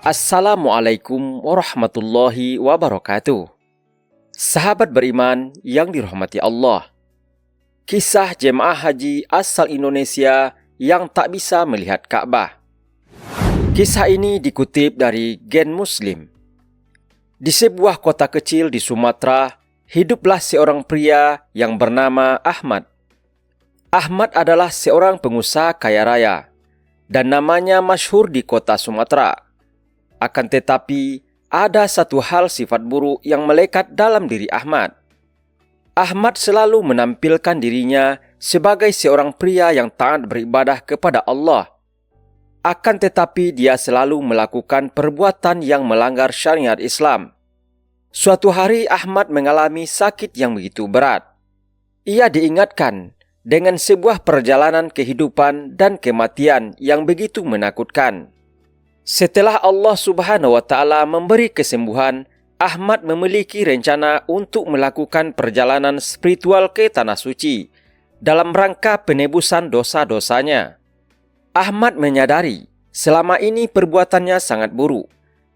Assalamualaikum warahmatullahi wabarakatuh. Sahabat beriman yang dirahmati Allah. Kisah jemaah haji asal Indonesia yang tak bisa melihat Ka'bah. Kisah ini dikutip dari Gen Muslim. Di sebuah kota kecil di Sumatera, hiduplah seorang pria yang bernama Ahmad. Ahmad adalah seorang pengusaha kaya raya, dan namanya masyhur di kota Sumatera. Akan tetapi, ada satu hal sifat buruk yang melekat dalam diri Ahmad. Ahmad selalu menampilkan dirinya sebagai seorang pria yang taat beribadah kepada Allah. Akan tetapi, dia selalu melakukan perbuatan yang melanggar syariat Islam. Suatu hari, Ahmad mengalami sakit yang begitu berat. Ia diingatkan dengan sebuah perjalanan kehidupan dan kematian yang begitu menakutkan. Setelah Allah Subhanahu wa Ta'ala memberi kesembuhan, Ahmad memiliki rencana untuk melakukan perjalanan spiritual ke Tanah Suci dalam rangka penebusan dosa-dosanya. Ahmad menyadari selama ini perbuatannya sangat buruk.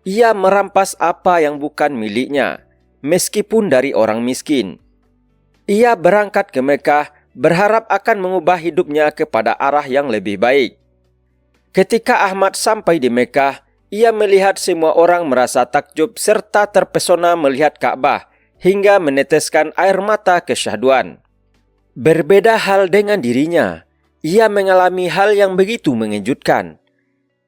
Ia merampas apa yang bukan miliknya, meskipun dari orang miskin. Ia berangkat ke Mekah berharap akan mengubah hidupnya kepada arah yang lebih baik. Ketika Ahmad sampai di Mekah, ia melihat semua orang merasa takjub serta terpesona melihat Ka'bah hingga meneteskan air mata kesyahduan. Berbeda hal dengan dirinya, ia mengalami hal yang begitu mengejutkan.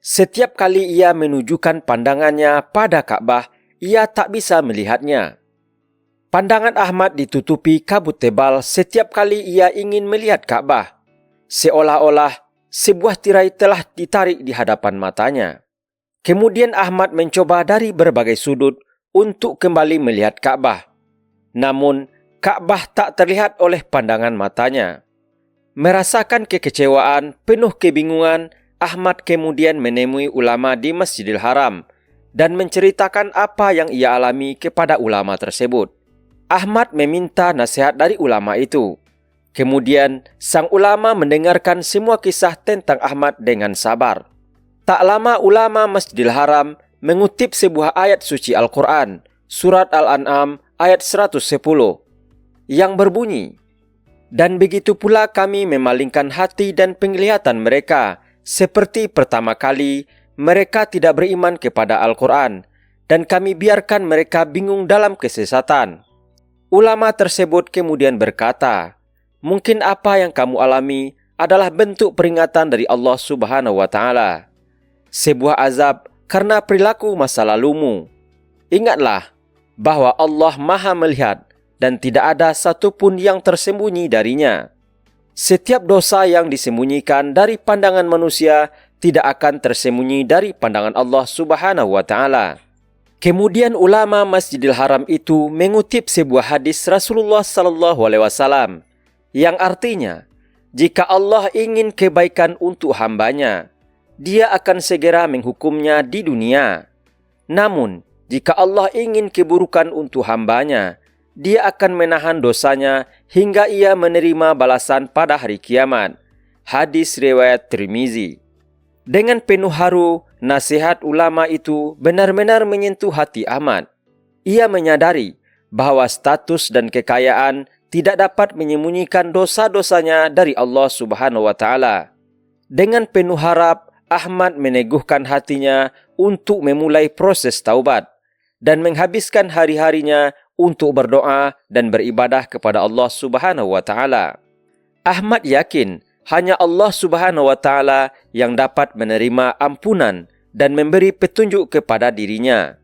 Setiap kali ia menunjukkan pandangannya pada Ka'bah, ia tak bisa melihatnya. Pandangan Ahmad ditutupi kabut tebal setiap kali ia ingin melihat Ka'bah, seolah-olah sebuah tirai telah ditarik di hadapan matanya. Kemudian Ahmad mencoba dari berbagai sudut untuk kembali melihat Ka'bah. Namun, Ka'bah tak terlihat oleh pandangan matanya. Merasakan kekecewaan, penuh kebingungan, Ahmad kemudian menemui ulama di Masjidil Haram dan menceritakan apa yang ia alami kepada ulama tersebut. Ahmad meminta nasihat dari ulama itu. Kemudian, sang ulama mendengarkan semua kisah tentang Ahmad dengan sabar. Tak lama ulama Masjidil Haram mengutip sebuah ayat suci Al-Quran, Surat Al-An'am ayat 110, yang berbunyi, "Dan begitu pula kami memalingkan hati dan penglihatan mereka, seperti pertama kali mereka tidak beriman kepada Al-Quran, dan kami biarkan mereka bingung dalam kesesatan." Ulama tersebut kemudian berkata, "Mungkin apa yang kamu alami adalah bentuk peringatan dari Allah Subhanahu wa Ta'ala. Sebuah azab karena perilaku masa lalumu. Ingatlah bahwa Allah Maha melihat dan tidak ada satupun yang tersembunyi darinya. Setiap dosa yang disembunyikan dari pandangan manusia tidak akan tersembunyi dari pandangan Allah Subhanahu wa Ta'ala." Kemudian ulama Masjidil Haram itu mengutip sebuah hadis Rasulullah SAW yang artinya, jika Allah ingin kebaikan untuk hambanya, Dia akan segera menghukumnya di dunia. Namun, jika Allah ingin keburukan untuk hambanya, Dia akan menahan dosanya hingga ia menerima balasan pada hari kiamat. Hadis riwayat Tirmizi. Dengan penuh haru, nasihat ulama itu benar-benar menyentuh hati Ahmad. Ia menyadari bahwa status dan kekayaan tidak dapat menyembunyikan dosa-dosanya dari Allah Subhanahu wa Ta'ala. Dengan penuh harap, Ahmad meneguhkan hatinya untuk memulai proses taubat dan menghabiskan hari-harinya untuk berdoa dan beribadah kepada Allah Subhanahu wa Ta'ala. Ahmad yakin hanya Allah Subhanahu wa Ta'ala yang dapat menerima ampunan dan memberi petunjuk kepada dirinya.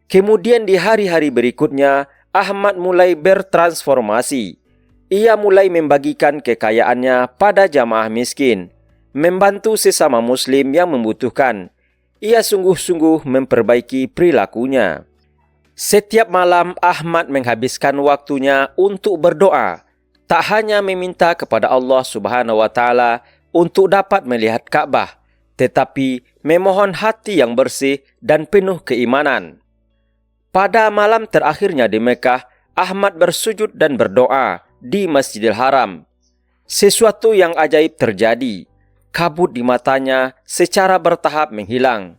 Kemudian di hari-hari berikutnya, Ahmad mulai bertransformasi. Ia mulai membagikan kekayaannya pada jamaah miskin, membantu sesama muslim yang membutuhkan. Ia sungguh-sungguh memperbaiki perilakunya. Setiap malam Ahmad menghabiskan waktunya untuk berdoa, tak hanya meminta kepada Allah Subhanahu wa Ta'ala untuk dapat melihat Ka'bah, tetapi memohon hati yang bersih dan penuh keimanan. Pada malam terakhirnya di Mekah, Ahmad bersujud dan berdoa di Masjidil Haram. Sesuatu yang ajaib terjadi. Kabut di matanya secara bertahap menghilang.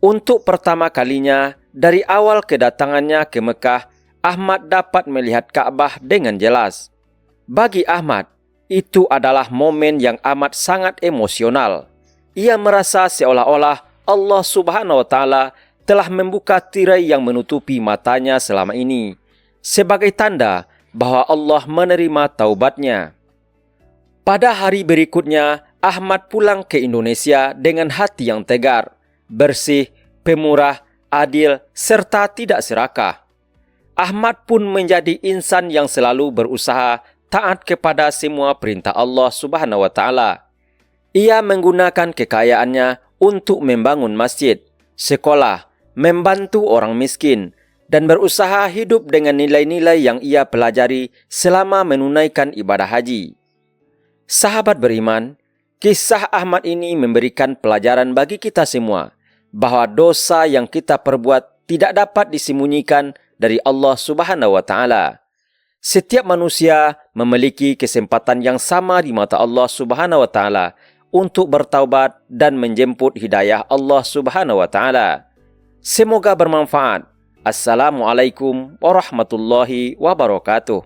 Untuk pertama kalinya dari awal kedatangannya ke Mekah, Ahmad dapat melihat Ka'bah dengan jelas. Bagi Ahmad, itu adalah momen yang amat sangat emosional. Ia merasa seolah-olah Allah Subhanahu wa Ta'ala telah membuka tirai yang menutupi matanya selama ini, sebagai tanda bahwa Allah menerima taubatnya. Pada hari berikutnya, Ahmad pulang ke Indonesia dengan hati yang tegar, bersih, pemurah, adil, serta tidak serakah. Ahmad pun menjadi insan yang selalu berusaha taat kepada semua perintah Allah Subhanahu wa Ta'ala. Ia menggunakan kekayaannya untuk membangun masjid, sekolah, membantu orang miskin, dan berusaha hidup dengan nilai-nilai yang ia pelajari selama menunaikan ibadah haji. Sahabat beriman, kisah Ahmad ini memberikan pelajaran bagi kita semua bahwa dosa yang kita perbuat tidak dapat disembunyikan dari Allah Subhanahu wa Ta'ala. Setiap manusia memiliki kesempatan yang sama di mata Allah Subhanahu wa Ta'ala untuk bertaubat dan menjemput hidayah Allah Subhanahu wa Ta'ala. Semoga bermanfaat. Assalamualaikum warahmatullahi wabarakatuh.